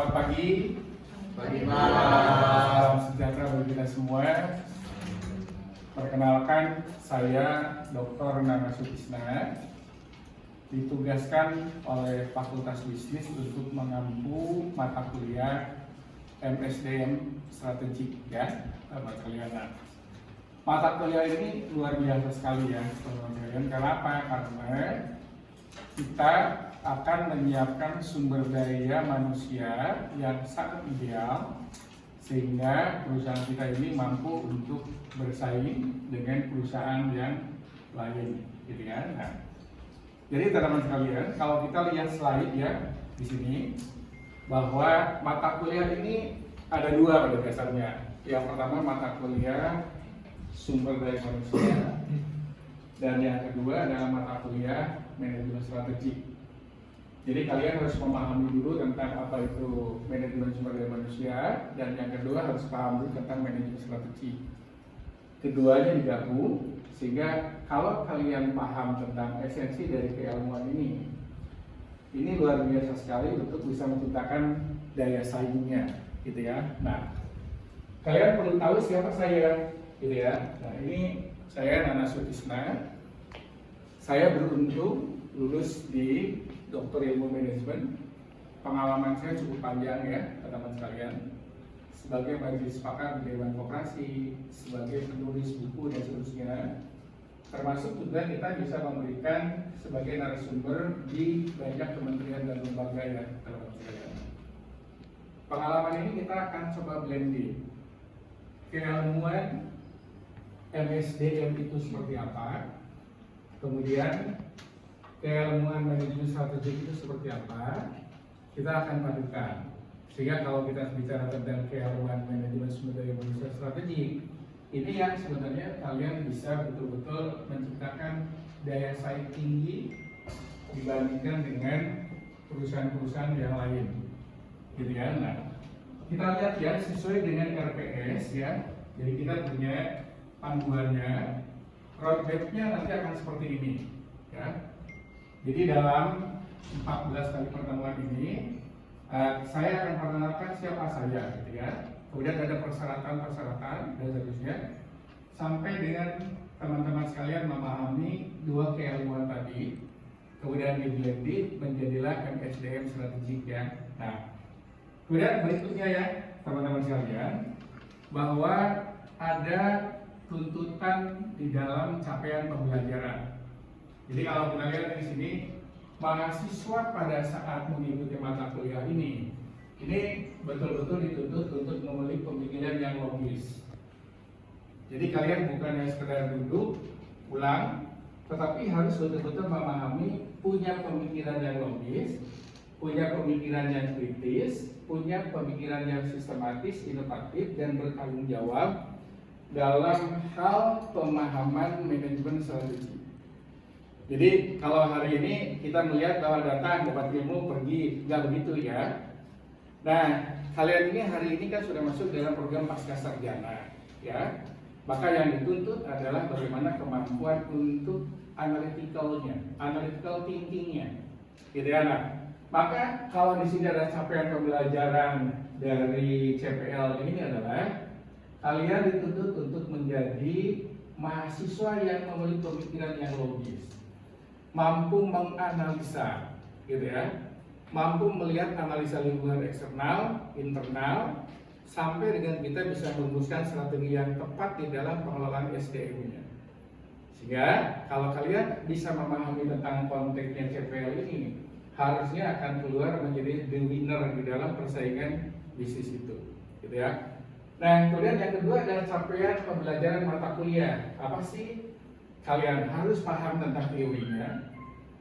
Selamat pagi, Malam. salam sejahtera bagi kita semua. Perkenalkan, saya Dr. Nana Sutisna, ditugaskan oleh Fakultas Bisnis untuk mengampu mata kuliah MSDM Strategik ya, teman kalian. Nah, mata kuliah ini luar biasa sekali ya, teman kalian. Kenapa? Karena kita akan menyiapkan sumber daya manusia yang sangat ideal sehingga perusahaan kita ini mampu untuk bersaing dengan perusahaan yang lain, gitu ya. Nah, jadi teman-teman sekalian, kalau kita lihat slide ya di sini bahwa mata kuliah ini ada dua pada dasarnya. Yang pertama mata kuliah sumber daya manusia dan yang kedua adalah mata kuliah manajemen strategik. Jadi kalian harus memahami dulu tentang apa itu manajemen sumber daya manusia dan yang kedua harus paham dulu tentang manajemen strategi. Keduanya digabung sehingga kalau kalian paham tentang esensi dari keilmuan ini luar biasa sekali untuk bisa menciptakan daya saingnya, gitu ya. Nah, kalian perlu tahu siapa saya, gitu ya. Nah, ini saya Nana Sutisna. Saya beruntung lulus di Doktor Ilmu Manajemen. Pengalaman saya cukup panjang ya, teman-teman sekalian. Sebagai majelis pakar di Dewan Koperasi, sebagai penulis buku dan seterusnya. Termasuk juga kita bisa memberikan sebagai narasumber di banyak kementerian dan lembaga ya, teman-teman sekalian. Pengalaman ini kita akan coba blending. Keilmuan MSDM itu seperti apa? Kemudian keilmuan manajemen strategik itu seperti apa, kita akan padukan. Sehingga kalau kita bicara tentang keilmuan manajemen sumber daya manusia strategik, ini yang sebenarnya kalian bisa betul-betul menciptakan daya saing tinggi dibandingkan dengan perusahaan-perusahaan yang lain, gitu ya. Nah, kita lihat ya sesuai dengan RPS ya. Jadi kita punya panduannya, roadmap-nya nanti akan seperti ini ya. Jadi dalam 14 kali pertemuan ini saya akan perkenalkan siapa saya, gitu ya. Kemudian ada persyaratan-persyaratan dan seterusnya sampai dengan teman-teman sekalian memahami dua keilmuan tadi. Kemudian di-blended menjadilah MSDM strategik ya. Nah, kemudian berikutnya ya teman-teman sekalian, bahwa ada tuntutan di dalam capaian pembelajaran. Jadi kalau kita lihat di sini, mahasiswa pada saat mengikuti mata kuliah ini betul-betul dituntut untuk memiliki pemikiran yang logis. Jadi kalian bukan hanya sekedar duduk, ulang, tetapi harus betul-betul memahami, punya pemikiran yang logis, punya pemikiran yang kritis, punya pemikiran yang sistematis, inovatif, dan bertanggung jawab dalam hal pemahaman manajemen strategi. Jadi kalau hari ini kita melihat bahwa datang dapat ilmu pergi, nggak begitu ya. Nah, kalian ini hari ini kan sudah masuk dalam program pasca sarjana ya. Maka yang dituntut adalah bagaimana kemampuan untuk analytical thinkingnya, gitu ya. Nah, maka kalau di sini ada capaian pembelajaran dari CPL ini adalah kalian dituntut untuk menjadi mahasiswa yang memiliki pemikiran yang logis, mampu menganalisa, gitu ya, mampu melihat analisa lingkungan eksternal, internal, sampai dengan kita bisa merumuskan strategi yang tepat di dalam pengelolaan SDM-nya. Sehingga kalau kalian bisa memahami tentang konteksnya CPL ini, harusnya akan keluar menjadi the winner di dalam persaingan bisnis itu, gitu ya. Nah, kemudian yang kedua adalah capaian pembelajaran mata kuliah. Apa sih? Kalian harus paham tentang teorinya,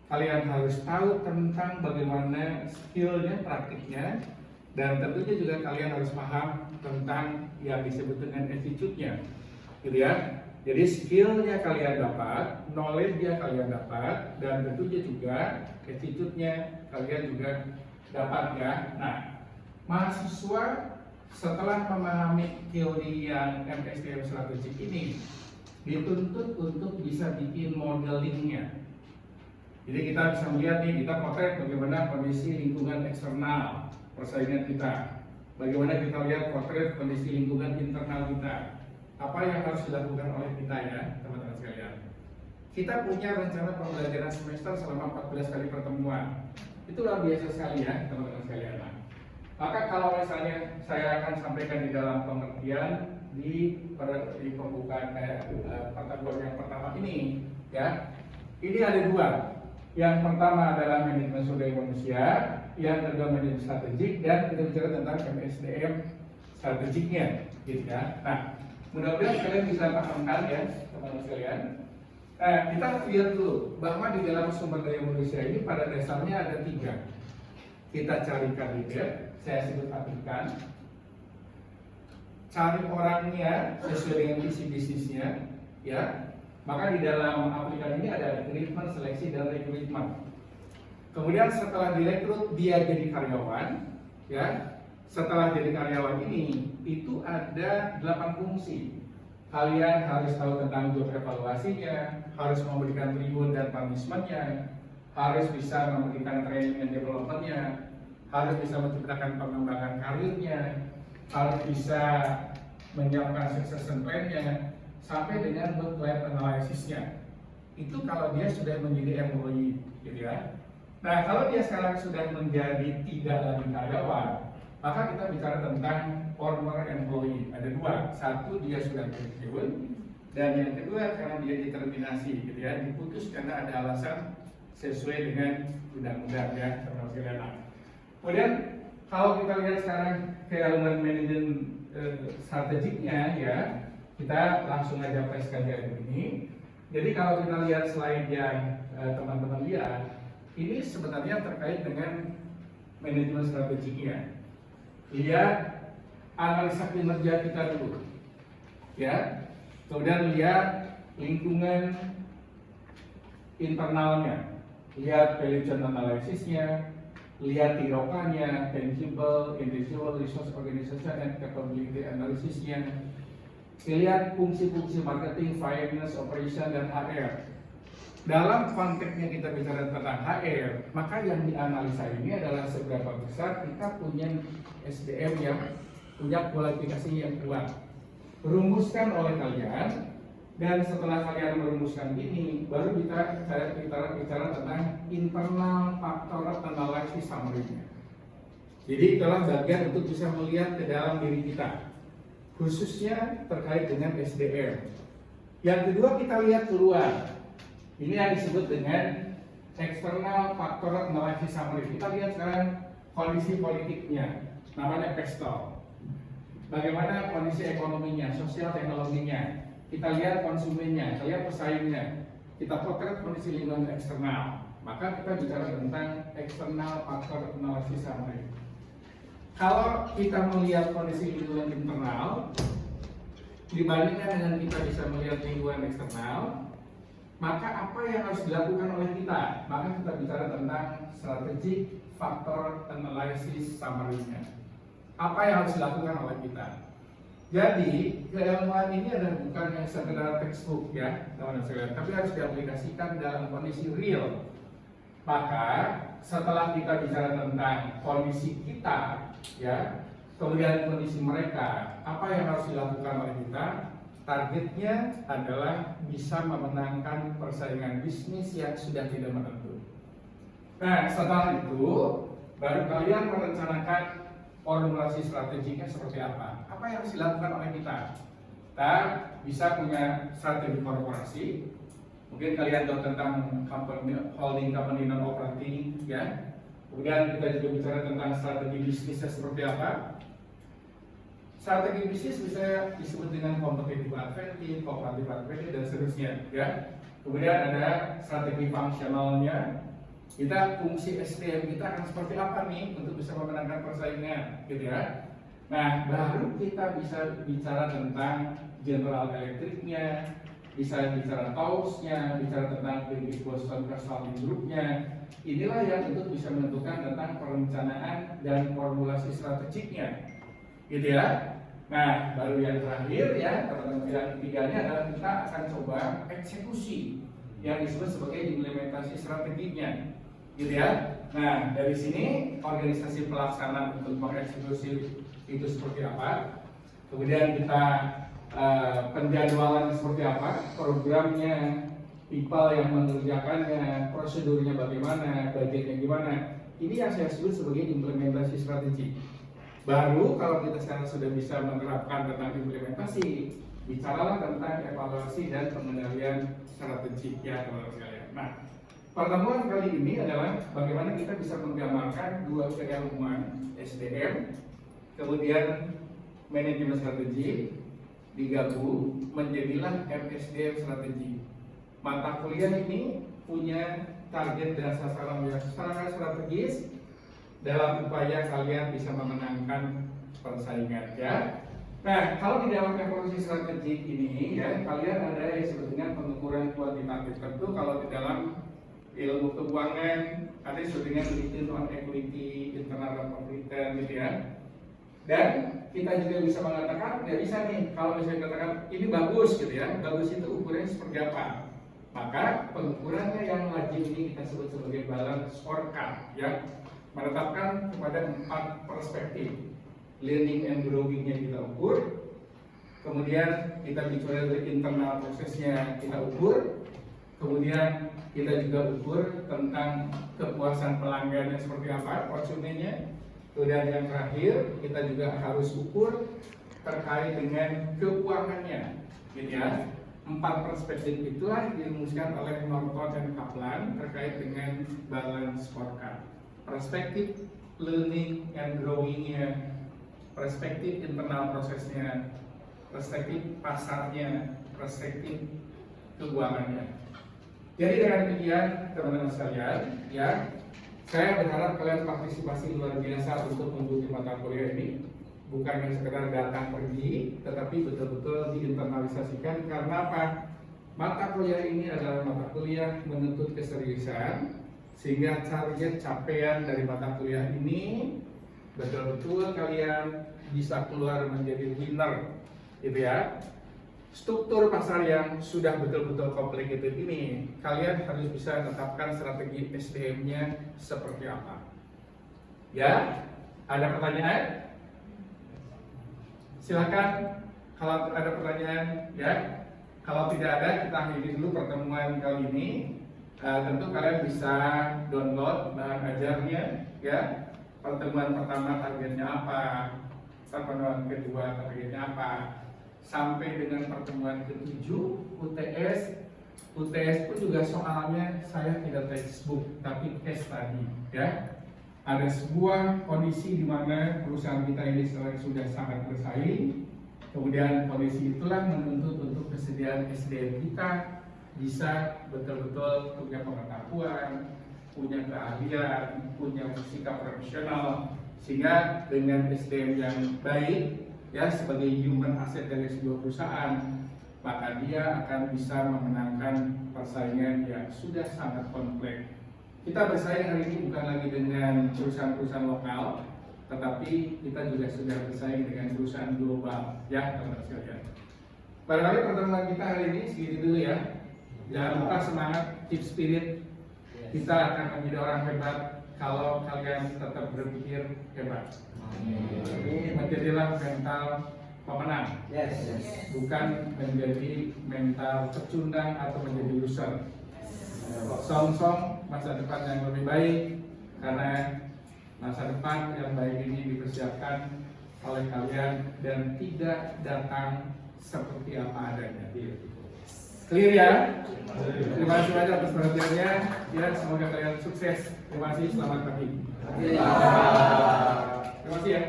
kalian harus tahu tentang bagaimana skillnya, praktiknya, dan tentunya juga kalian harus paham tentang yang disebut dengan attitude-nya, gitu ya. Jadi skillnya kalian dapat, knowledge-nya kalian dapat, dan tentunya juga attitude-nya kalian juga dapat ya. Nah, mahasiswa setelah memahami teori yang MSDM strategik ini dituntut untuk bisa bikin modelingnya. Jadi kita bisa melihat nih, kita potret bagaimana kondisi lingkungan eksternal, persaingan kita. Bagaimana kita lihat potret kondisi lingkungan internal kita. Apa yang harus dilakukan oleh kita ya, teman-teman sekalian. Kita punya rencana pembelajaran semester selama 14 kali pertemuan. Itu luar biasa sekali ya, teman-teman sekalian. Maka kalau misalnya saya akan sampaikan di dalam pengertian di pembukaan pertemuan yang pertama ini, ya, ini ada dua. Yang pertama adalah manajemen sumber daya manusia, yang kedua manajemen strategik, dan kita bicara tentang MSDM strategiknya, gitu ya. Nah, mudah-mudahan kalian bisa pahamkan ya, teman-teman sekalian. Nah, kita lihat dulu bahwa di dalam sumber daya manusia ini pada dasarnya ada tiga. Kita cari kandidat, saya sebut aplikan, cari orangnya sesuai dengan visi bisnisnya, ya. Maka di dalam aplikan ini ada rekrutmen, seleksi, dan rekrutmen. Kemudian setelah direkrut dia jadi karyawan, ya. Setelah jadi karyawan ini itu ada 8 fungsi. Kalian harus tahu tentang job evaluasinya, harus memberikan reward dan punishment-nya, harus bisa memberikan training and development-nya, harus bisa menciptakan pengembangan karirnya, harus bisa menyiapkan succession plan-nya, sampai dengan work-life analysis-nya. Itu kalau dia sudah menjadi employee, gitu ya. Nah, kalau dia sekarang sudah menjadi tidak lagi karyawan, maka kita bicara tentang former employee. Ada dua, satu dia sudah pensiun, dan yang kedua karena dia diterminasi, gitu ya, diputus karena ada alasan sesuai dengan undang-undang ya, teman-teman sekalian. Kemudian kalau kita lihat sekarang ke elemen manajemen strategiknya ya, kita langsung aja preskan kayak begini. Jadi kalau kita lihat slide yang teman-teman lihat, ini sebenarnya terkait dengan manajemen strategiknya. Lihat analisa kinerja kita dulu, ya. Kemudian lihat lingkungan internalnya, lihat value chain analysisnya, lihat tirokannya, tangible, intangible, resource organization, and capability analysisnya. Lihat fungsi-fungsi marketing, finance, operation, dan HR. Dalam konteksnya kita bicara tentang HR, maka yang dianalisa ini adalah seberapa besar kita punya SDM yang punya kualifikasi yang kuat. Rumuskan oleh kalian, dan setelah kalian merumuskan ini, baru kita bicara tentang internal faktor analysis summary-nya. Jadi itulah bagian untuk bisa melihat ke dalam diri kita, khususnya terkait dengan SDM. Yang kedua kita lihat keluar. Ini yang disebut dengan external factor analysis summary. Kita lihat sekarang kondisi politiknya, namanya PESTOL. Bagaimana kondisi ekonominya, sosial teknologinya. Kita lihat konsumennya, kita lihat pesaingnya. Kita potret kondisi lingkungan eksternal. Maka kita bicara tentang external factor analysis summary. Kalau kita melihat kondisi lingkungan internal, dibandingkan dengan kita bisa melihat lingkungan eksternal, maka apa yang harus dilakukan oleh kita? Maka kita bicara tentang strategic factor analysis summary-nya. Apa yang harus dilakukan oleh kita? Jadi keilmuan ini adalah bukan yang sekedar textbook ya, teman-teman sekalian, tapi harus diaplikasikan dalam kondisi real. Maka setelah kita bicara tentang kondisi kita, ya, kemudian kondisi mereka, apa yang harus dilakukan oleh kita? Targetnya adalah bisa memenangkan persaingan bisnis yang sudah tidak menentu. Nah, setelah itu baru kalian merencanakan formulasi strateginya seperti apa. Apa yang harus dilakukan oleh kita? Kita bisa punya strategi korporasi. Mungkin kalian tahu tentang holding company non operating, ya. Kemudian kita juga bicara tentang strategi bisnisnya seperti apa. Strategi bisnis bisa disebut dengan competitive advantage, cooperative advantage, dan seterusnya, ya. Kemudian ada strategi fungsionalnya. Kita fungsi SDM kita akan seperti apa nih untuk bisa memenangkan persaingan, gitu ya. Nah, baru kita bisa bicara tentang General Electric-nya, bisa bicara TOWS-nya, bicara tentang British Boston Consulting Group-nya. Inilah yang untuk bisa menentukan tentang perencanaan dan formulasi strategiknya, gitu ya. Nah, baru yang terakhir ya, teman-teman, yang ketiganya adalah kita akan coba eksekusi yang disebut sebagai implementasi strateginya. gitu ya. Nah, dari sini organisasi pelaksana untuk mengeksekusi itu seperti apa, kemudian kita penjadwalan seperti apa, programnya, people yang mengerjakannya, prosedurnya bagaimana, budgetnya gimana. Ini yang saya sebut sebagai implementasi strategi. Baru kalau kita sekarang sudah bisa menerapkan tentang implementasi, bicaralah tentang evaluasi dan pengendalian strategi ya teman-teman sekalian. Nah, pertemuan kali ini adalah bagaimana kita bisa menggambarkan dua keilmuan SDM, kemudian manajemen strategi digabung menjadilah MSDM strategi. Mata kuliah ini punya target dan sasaran yang sangat strategis dalam upaya kalian bisa memenangkan persaingan ya. Nah, kalau di dalam evaluasi strategi ini ya, kalian ada yang sebetulnya pengukuran kuantitatif. Tentu kalau di dalam ilmu keuangan ada yang sebetulnya return on equity, internal rate of return gitu ya. Dan kita juga bisa mengatakan, ya bisa nih, kalau misalnya katakan ini bagus gitu ya, bagus itu ukurannya seperti apa? Maka pengukurannya yang wajib ini kita sebut sebagai balance scorecard ya, menetapkan kepada 4 perspektif. Learning and growing-nya kita ukur, kemudian kita bicara dari internal prosesnya kita ukur, kemudian kita juga ukur tentang kepuasan pelanggannya seperti apa, konsumennya. Kemudian yang terakhir kita juga harus ukur terkait dengan keuangannya, gitu ya. 4 perspektif itulah dirumuskan oleh Norton dan Kaplan terkait dengan balance scorecard. Perspektif learning and growing-nya, perspektif internal prosesnya, perspektif pasarnya, perspektif keuangannya. Jadi dengan demikian teman-teman sekalian, ya, saya berharap kalian partisipasi luar biasa untuk mengikuti mata kuliah ini. Bukan hanya sekedar datang pergi, tetapi betul-betul diinternalisasikan. Karena apa? Mata kuliah ini adalah mata kuliah menuntut keseriusan, sehingga target capaian dari mata kuliah ini betul-betul kalian bisa keluar menjadi winner, gitu ya. Struktur pasar yang sudah betul-betul complicated ini, kalian harus bisa menetapkan strategi SDM-nya seperti apa. Ya, ada pertanyaan? Silakan kalau ada pertanyaan ya. Kalau tidak ada, kita akhiri dulu pertemuan kali ini. Tentu kalian bisa download bahan ajarnya ya. Pertemuan pertama targetnya apa, pertemuan kedua targetnya apa, sampai dengan pertemuan ke-7 UTS. UTS pun juga soalnya saya tidak textbook tapi case study ya. Ada sebuah kondisi di mana perusahaan kita ini sudah sangat bersaing, kemudian kondisi itulah menuntut untuk kesediaan SDM kita bisa betul-betul punya pengetahuan, punya keahlian, punya sikap profesional, sehingga dengan SDM yang baik ya sebagai human asset dari sebuah perusahaan, maka dia akan bisa memenangkan persaingan yang sudah sangat kompleks. Kita bersaing hari ini bukan lagi dengan perusahaan-perusahaan lokal, tetapi kita juga sudah bersaing dengan perusahaan global ya teman-teman sekalian. Barangkali pertemuan kita hari ini segitu dulu ya. Jangan lupa semangat, keep spirit. Kita akan menjadi orang hebat kalau kalian tetap berpikir hebat. Menjadilah mental pemenang, bukan menjadi mental pecundang atau menjadi loser. Song-song masa depan yang lebih baik, karena masa depan yang baik ini dipersiapkan oleh kalian dan tidak datang seperti apa adanya. Clear ya? Terima kasih banyak atas perhatiannya. Ya, semoga kalian sukses. Terima kasih, selamat pagi. Terima kasih ya.